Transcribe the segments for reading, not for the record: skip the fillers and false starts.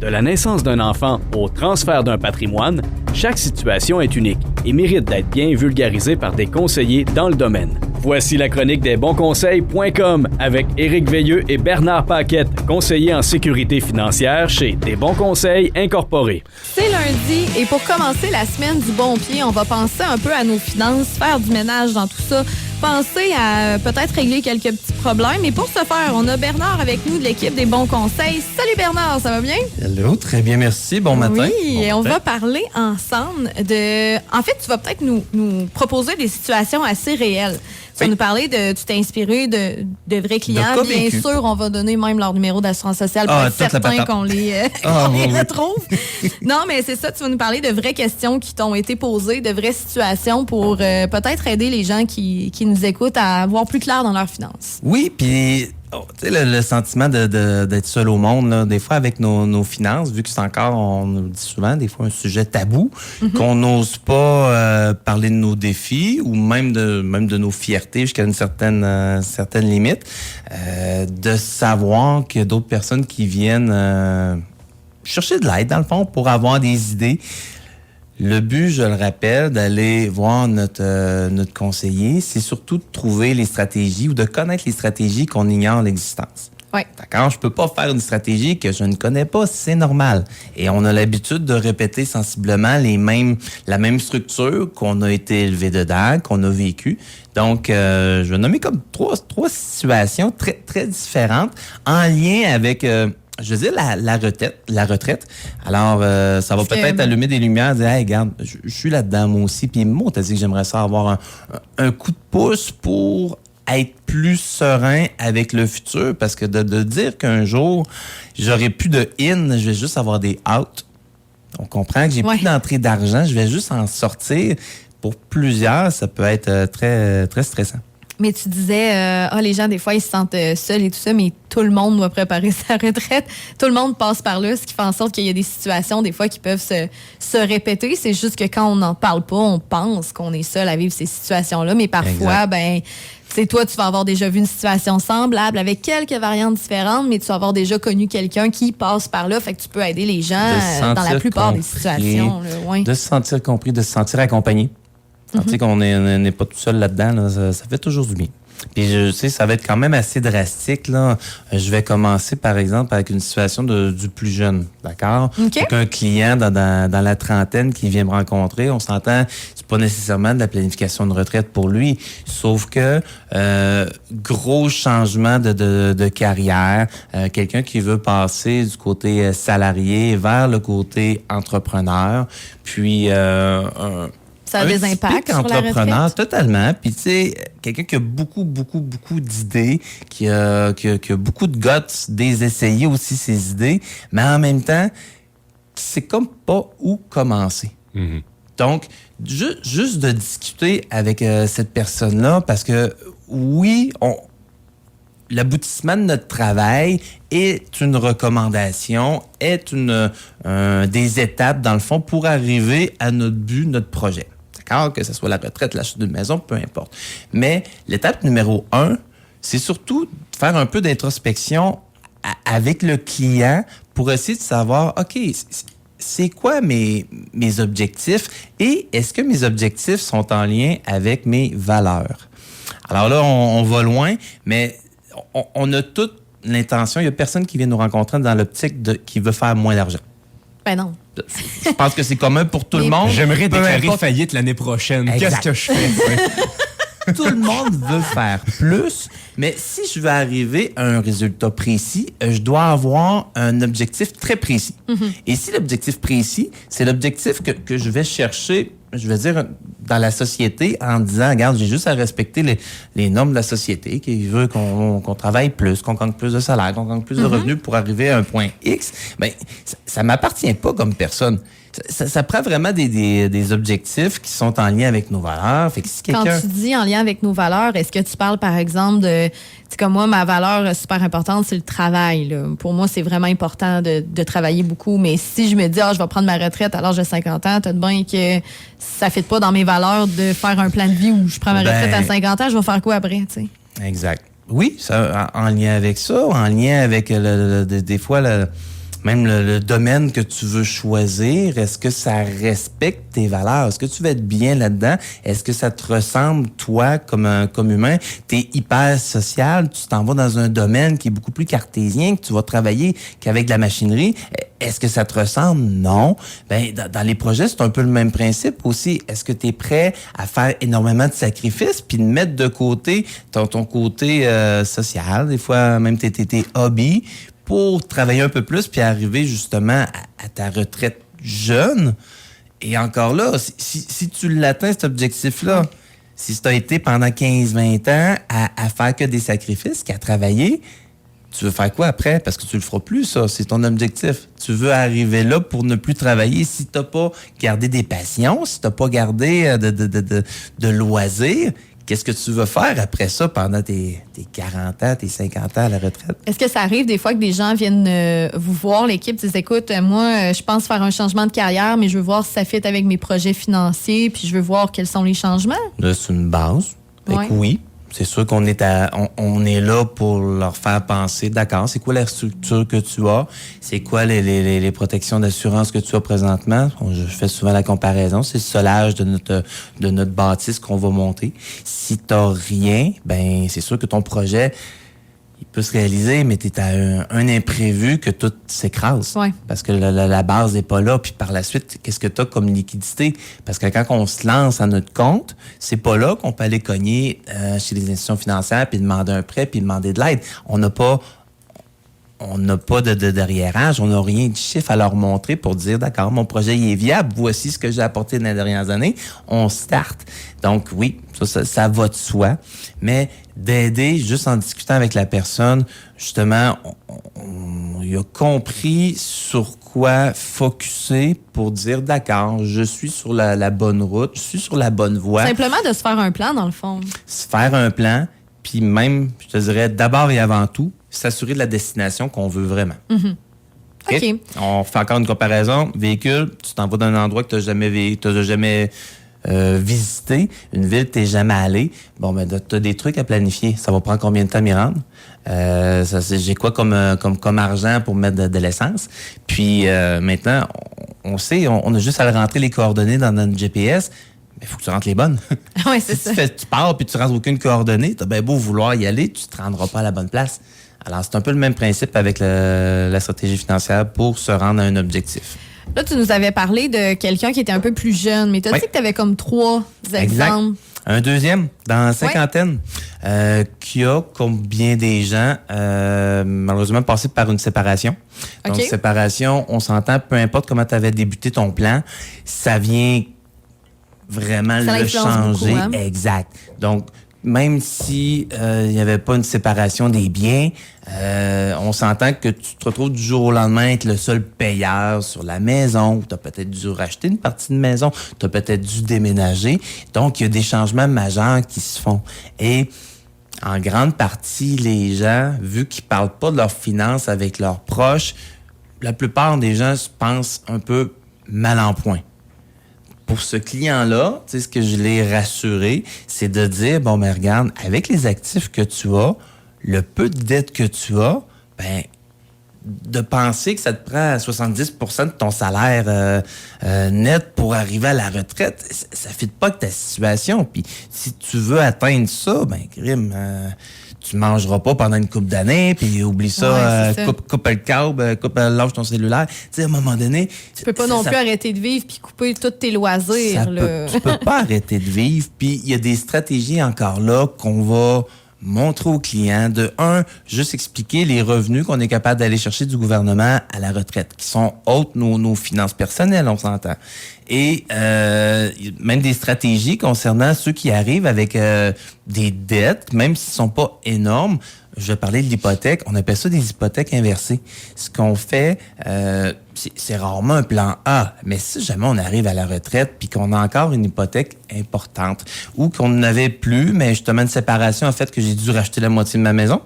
De la naissance d'un enfant au transfert d'un patrimoine, chaque situation est unique et mérite d'être bien vulgarisée par des conseillers dans le domaine. Voici la chronique des bonsconseils.com avec Éric Veilleux et Bernard Paquette, conseillers en sécurité financière chez Des Bons Conseils Incorporés. C'est lundi et pour commencer la semaine du bon pied, on va penser un peu à nos finances, faire du ménage dans tout ça, penser à peut-être régler quelques petits problèmes. Et pour ce faire, on a Bernard avec nous de l'équipe des Bons Conseils. Salut Bernard, ça va bien? Hello, très bien, merci. Bon matin. Oui, et on va parler ensemble de... En fait, tu vas peut-être nous proposer des situations assez réelles. Tu vas nous parler de... Tu t'es inspiré de vrais clients. Bien sûr, on va donner même leur numéro d'assurance sociale pour être certain qu'on les retrouve. Non, mais c'est ça, tu vas nous parler de vraies questions qui t'ont été posées, de vraies situations pour peut-être aider les gens qui nous écoutent à voir plus clair dans leurs finances. Oui, puis... tu sais, le sentiment d'être seul au monde, là, des fois avec nos finances, vu que c'est encore, on nous dit souvent, des fois un sujet tabou, qu'on n'ose pas parler de nos défis ou même de nos fiertés jusqu'à une certaine limite, de savoir qu'il y a d'autres personnes qui viennent chercher de l'aide, dans le fond, pour avoir des idées. Le but, je le rappelle, d'aller voir notre conseiller, c'est surtout de trouver les stratégies ou de connaître les stratégies qu'on ignore l'existence. Oui. D'accord? Je peux pas faire une stratégie que je ne connais pas, c'est normal. Et on a l'habitude de répéter sensiblement la même structure qu'on a été élevé dedans, qu'on a vécu. Donc, je vais nommer comme trois situations très, très différentes en lien avec... je veux dire la retraite. Alors, ça va peut-être allumer des lumières, dire, hey, regarde, je suis là-dedans moi aussi. Puis moi, t'as dit que j'aimerais ça avoir un coup de pouce pour être plus serein avec le futur, parce que de dire qu'un jour, j'aurai plus de in, je vais juste avoir des out. On comprend que j'ai plus d'entrée d'argent, je vais juste en sortir. Pour plusieurs, ça peut être très, très stressant. Mais tu disais, les gens, des fois, ils se sentent seuls et tout ça, mais tout le monde doit préparer sa retraite. Tout le monde passe par là, ce qui fait en sorte qu'il y a des situations, des fois, qui peuvent se répéter. C'est juste que quand on n'en parle pas, on pense qu'on est seul à vivre ces situations-là. Mais parfois, toi, tu vas avoir déjà vu une situation semblable avec quelques variantes différentes, mais tu vas avoir déjà connu quelqu'un qui passe par là. Fait que tu peux aider les gens dans la plupart des situations. Là, de se sentir compris, de se sentir accompagné. Tu sais qu'on n'est pas tout seul là-dedans, là, ça fait toujours du bien. Puis je sais, ça va être quand même assez drastique, là. Je vais commencer, par exemple, avec une situation du plus jeune, d'accord? Okay. Donc, un client dans la trentaine qui vient me rencontrer, on s'entend, c'est pas nécessairement de la planification de retraite pour lui, sauf que gros changement de carrière, quelqu'un qui veut passer du côté salarié vers le côté entrepreneur, puis ça a des impacts sur la retraite? Totalement. Puis, tu sais, quelqu'un qui a beaucoup d'idées, qui a beaucoup de guts d'essayer aussi ses idées, mais en même temps, c'est comme pas où commencer. Mm-hmm. Donc, juste de discuter avec cette personne-là, parce que, oui, l'aboutissement de notre travail est une recommandation, est des étapes, dans le fond, pour arriver à notre but, notre projet. D'accord? Que ce soit la retraite, l'achat d'une maison, peu importe. Mais l'étape numéro 1, c'est surtout de faire un peu d'introspection avec le client pour essayer de savoir, OK, c'est quoi mes objectifs et est-ce que mes objectifs sont en lien avec mes valeurs? Alors là, on va loin, mais on a toute l'intention. Il n'y a personne qui vient nous rencontrer dans l'optique qui veut faire moins d'argent. Ben non. Je pense que c'est commun pour tout le monde. J'aimerais déclarer faillite l'année prochaine. Exact. Qu'est-ce que je fais? Tout le monde veut faire plus, mais si je veux arriver à un résultat précis, je dois avoir un objectif très précis. Mm-hmm. Et si l'objectif précis, c'est l'objectif que je vais chercher, je vais dire, dans la société, en disant, regarde, j'ai juste à respecter les normes de la société qui veut qu'on travaille plus, qu'on gagne plus de salaire, qu'on gagne plus de revenus pour arriver à un point X, bien, ça m'appartient pas comme personne. Ça prend vraiment des objectifs qui sont en lien avec nos valeurs. Fait que si Quand tu dis en lien avec nos valeurs, est-ce que tu parles, par exemple, de... Comme moi, ma valeur super importante, c'est le travail. Là. Pour moi, c'est vraiment important de travailler beaucoup. Mais si je me dis, je vais prendre ma retraite à l'âge de 50 ans, t'as de bien que ça ne fit pas dans mes valeurs de faire un plan de vie où je prends ma retraite à 50 ans, je vais faire quoi après, tu sais? Exact. Oui, ça, en lien avec ça, en lien avec des fois même le domaine que tu veux choisir, est-ce que ça respecte tes valeurs? Est-ce que tu vas être bien là-dedans? Est-ce que ça te ressemble, toi, comme humain? Tu es hyper social, tu t'en vas dans un domaine qui est beaucoup plus cartésien, que tu vas travailler qu'avec de la machinerie. Est-ce que ça te ressemble? Non. Ben, dans les projets, c'est un peu le même principe aussi. Est-ce que tu es prêt à faire énormément de sacrifices puis de mettre de côté ton côté social, des fois même tes hobbies, pour travailler un peu plus puis arriver justement à ta retraite jeune? Et encore là, si tu l'atteins, cet objectif-là, si tu as été pendant 15-20 ans à faire que des sacrifices, qu'à travailler, tu veux faire quoi après? Parce que tu le feras plus, ça. C'est ton objectif. Tu veux arriver là pour ne plus travailler. Si tu n'as pas gardé des passions, si tu n'as pas gardé de loisirs, qu'est-ce que tu veux faire après ça pendant tes 40 ans, tes 50 ans à la retraite? Est-ce que ça arrive des fois que des gens viennent vous voir, l'équipe, disent, écoute, moi, je pense faire un changement de carrière, mais je veux voir si ça fit avec mes projets financiers, puis je veux voir quels sont les changements? Là, c'est une base. Fait que oui. C'est sûr qu'on est on est là pour leur faire penser, d'accord, c'est quoi la structure que tu as? C'est quoi les protections d'assurance que tu as présentement? Je fais souvent la comparaison, c'est le solage de notre bâtisse qu'on va monter. Si tu n'as rien, ben c'est sûr que ton projet, il peut se réaliser, mais tu es à un imprévu que tout s'écrase. Ouais. Parce que la base n'est pas là. Puis par la suite, qu'est-ce que tu as comme liquidité? Parce que quand on se lance à notre compte, c'est pas là qu'on peut aller cogner chez les institutions financières puis demander un prêt puis demander de l'aide. On n'a pas de derrière-âge, on n'a rien de chiffre à leur montrer pour dire, d'accord, mon projet il est viable, voici ce que j'ai apporté dans les dernières années, on start. Donc oui, ça va de soi, mais d'aider juste en discutant avec la personne, justement, il a compris sur quoi focusser pour dire, d'accord, je suis sur la bonne route, je suis sur la bonne voie. Simplement de se faire un plan, dans le fond. Se faire un plan, puis même, je te dirais, d'abord et avant tout, s'assurer de la destination qu'on veut vraiment. Mm-hmm. Okay? OK. On fait encore une comparaison. Véhicule, tu t'en vas d'un endroit que tu n'as jamais visité, une ville que tu n'es jamais allé. Bon, ben, tu as des trucs à planifier. Ça va prendre combien de temps m'y rendre? J'ai quoi comme argent pour mettre de l'essence? Puis maintenant, on sait, on a juste à rentrer les coordonnées dans notre GPS. Il faut que tu rentres les bonnes. Oui, c'est ça. Tu pars puis tu rentres aucune coordonnée, tu as bien beau vouloir y aller, tu ne te rendras pas à la bonne place. Alors, c'est un peu le même principe avec la stratégie financière pour se rendre à un objectif. Là, tu nous avais parlé de quelqu'un qui était un peu plus jeune, mais tu as dit que tu avais comme 3 exemples. Un deuxième, dans la cinquantaine, qui a, comme bien des gens, malheureusement passé par une séparation. Donc, séparation, on s'entend, peu importe comment tu avais débuté ton plan, ça vient vraiment le changer. Beaucoup, hein? Exact. Donc, même si il n'y avait pas une séparation des biens, on s'entend que tu te retrouves du jour au lendemain être le seul payeur sur la maison. Tu as peut-être dû racheter une partie de maison, tu as peut-être dû déménager. Donc, il y a des changements majeurs qui se font. Et en grande partie, les gens, vu qu'ils parlent pas de leurs finances avec leurs proches, la plupart des gens se pensent un peu mal en point. Pour ce client-là, tu sais, ce que je l'ai rassuré, c'est de dire, bon, mais regarde, avec les actifs que tu as, le peu de dettes que tu as, ben, de penser que ça te prend 70% de ton salaire net pour arriver à la retraite, ça ne fit pas avec ta situation. Puis si tu veux atteindre ça, ben, crime, tu mangeras pas pendant une couple d'années, puis oublie ça, coupe le câble, lâche ton cellulaire. Tu sais, à un moment donné... Tu peux pas non plus arrêter de vivre puis couper tous tes loisirs. Tu peux pas arrêter de vivre. Puis il y a des stratégies encore là qu'on va montrer aux clients. De un, juste expliquer les revenus qu'on est capable d'aller chercher du gouvernement à la retraite, qui sont autres nos finances personnelles, on s'entend. Et même des stratégies concernant ceux qui arrivent avec des dettes, même s'ils sont pas énormes. Je vais parler de l'hypothèque. On appelle ça des hypothèques inversées. Ce qu'on fait, c'est rarement un plan A. Mais si jamais on arrive à la retraite puis qu'on a encore une hypothèque importante ou qu'on n'avait plus, mais justement une séparation a fait que j'ai dû racheter la moitié de ma maison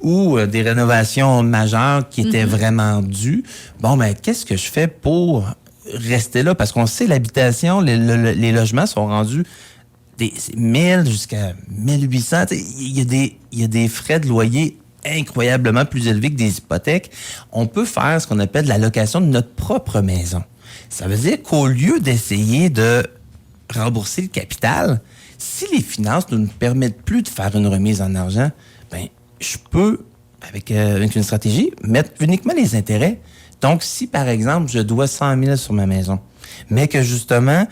ou des rénovations majeures qui étaient vraiment dues, bon, ben qu'est-ce que je fais pour rester là? Parce qu'on sait, l'habitation, les logements sont rendus des 1000 jusqu'à 1800. Il y a des frais de loyer incroyablement plus élevé que des hypothèques, on peut faire ce qu'on appelle la location de notre propre maison. Ça veut dire qu'au lieu d'essayer de rembourser le capital, si les finances ne nous permettent plus de faire une remise en argent, ben je peux, avec une stratégie, mettre uniquement les intérêts. Donc, si, par exemple, je dois 100 000 sur ma maison, mais que justement,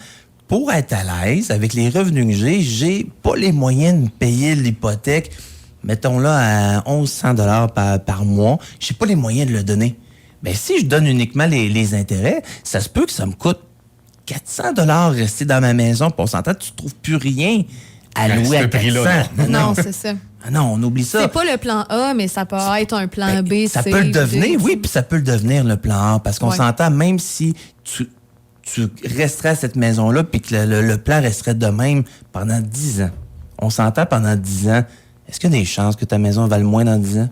pour être à l'aise avec les revenus que j'ai pas les moyens de me payer l'hypothèque, mettons là à 1 100 $ par mois, j'ai pas les moyens de le donner. Ben si je donne uniquement les intérêts, ça se peut que ça me coûte 400 $ rester dans ma maison. Pour on s'entend, tu trouves plus rien à louer à 400. Non, c'est ça. Ah non, on oublie ça. C'est pas le plan A, mais ça peut être un plan B, ça C, peut le devenir, D. oui, puis ça peut le devenir le plan A, parce qu'on s'entend, même si tu resterais à cette maison-là, puis que le plan resterait de même pendant 10 ans. On s'entend pendant 10 ans. Est-ce qu'il y a des chances que ta maison vale moins dans 10 ans?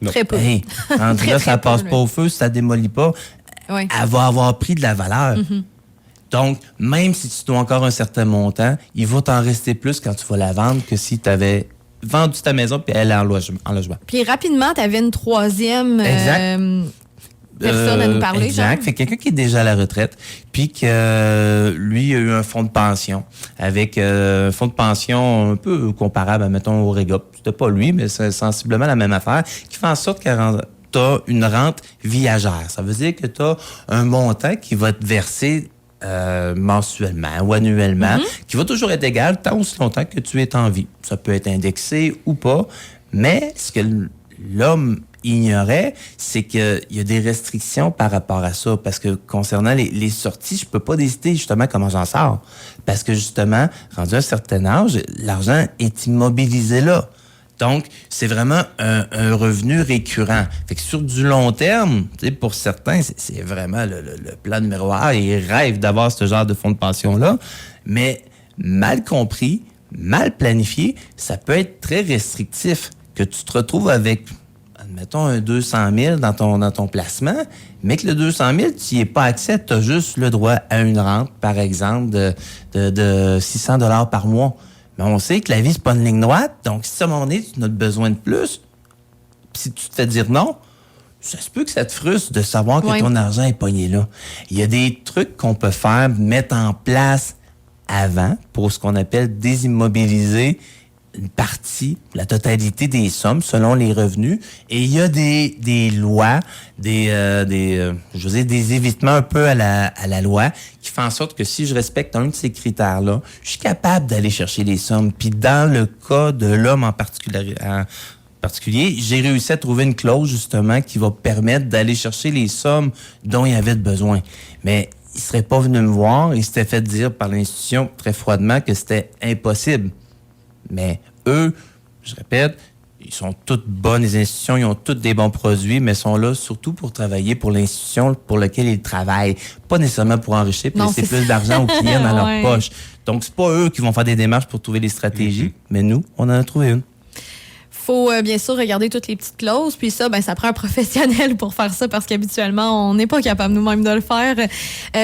Non. Très peu. Hey, rendu là, ça passe pas au feu, ça démolit pas. Oui. Elle va avoir pris de la valeur. Donc, même si tu dois encore un certain montant, il va t'en rester plus quand tu vas la vendre que si tu avais vendu ta maison puis elle est en logement. Puis rapidement, tu avais une troisième personne à nous parler. Exact. Fait quelqu'un qui est déjà à la retraite, puis que lui a eu un fonds de pension avec un fonds de pension un peu comparable, mettons, au Régop. C'était pas lui, mais c'est sensiblement la même affaire, qui fait en sorte que tu as une rente viagère. Ça veut dire que tu as un montant qui va te verser mensuellement ou annuellement, qui va toujours être égal tant aussi longtemps que tu es en vie. Ça peut être indexé ou pas, mais ce que l'homme ignorait, c'est qu'il y a des restrictions par rapport à ça, parce que concernant les sorties, je peux pas décider justement comment j'en sors, parce que justement, rendu à un certain âge, l'argent est immobilisé là. Donc, c'est vraiment un revenu récurrent. Fait que sur du long terme, pour certains, c'est vraiment le plan numéro 1. Ils rêvent d'avoir ce genre de fonds de pension-là. Mais mal compris, mal planifié, ça peut être très restrictif. Que tu te retrouves avec, admettons, un 200 000 dans ton placement, mais que le 200 000, tu n'y as pas accès. Tu as juste le droit à une rente, par exemple, de 600 $ par mois. Mais on sait que la vie, c'est pas une ligne droite. Donc, si à un moment donné, tu as besoin de plus, puis si tu te fais dire non, ça se peut que ça te frustre de savoir que ton argent est pogné là. Il y a des trucs qu'on peut faire, mettre en place avant pour ce qu'on appelle désimmobiliser une partie, la totalité des sommes selon les revenus. Et il y a des lois, des évitements un peu à la loi qui font en sorte que si je respecte un de ces critères-là, je suis capable d'aller chercher les sommes. Puis dans le cas de l'homme en particulier, j'ai réussi à trouver une clause justement qui va permettre d'aller chercher les sommes dont il y avait besoin. Mais il serait pas venu me voir, il s'était fait dire par l'institution très froidement que c'était impossible. Mais eux, je répète, ils sont toutes bonnes, les institutions, ils ont toutes des bons produits, mais sont là surtout pour travailler pour l'institution pour laquelle ils travaillent. Pas nécessairement pour enrichir, puis laisser plus d'argent aux clients dans leur poche. Donc, c'est pas eux qui vont faire des démarches pour trouver les stratégies, mais nous, on en a trouvé une. Faut bien sûr regarder toutes les petites clauses, puis ça, ça prend un professionnel pour faire ça, parce qu'habituellement, on n'est pas capable nous-mêmes de le faire.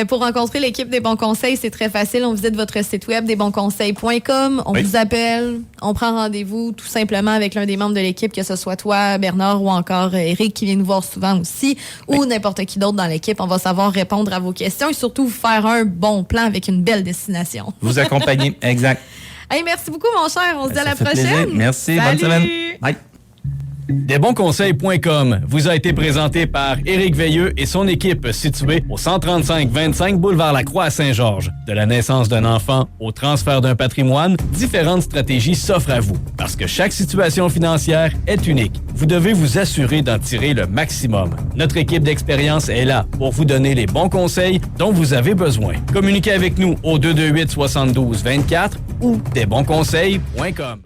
Pour rencontrer l'équipe des Bons Conseils, c'est très facile. On visite votre site web, desbonsconseils.com. On vous appelle, on prend rendez-vous tout simplement avec l'un des membres de l'équipe, que ce soit toi, Bernard, ou encore Éric, qui vient nous voir souvent aussi, ou n'importe qui d'autre dans l'équipe. On va savoir répondre à vos questions et surtout vous faire un bon plan avec une belle destination. Vous accompagner, exact. Hey, merci beaucoup, mon cher. On se dit à la prochaine. Plaisir. Merci. Salut. Bonne semaine. Bye. Desbonsconseils.com vous a été présenté par Éric Veilleux et son équipe située au 135-25 boulevard Lacroix à Saint-Georges. De la naissance d'un enfant au transfert d'un patrimoine, différentes stratégies s'offrent à vous. Parce que chaque situation financière est unique. Vous devez vous assurer d'en tirer le maximum. Notre équipe d'expérience est là pour vous donner les bons conseils dont vous avez besoin. Communiquez avec nous au 228-72-24 ou desbonsconseils.com.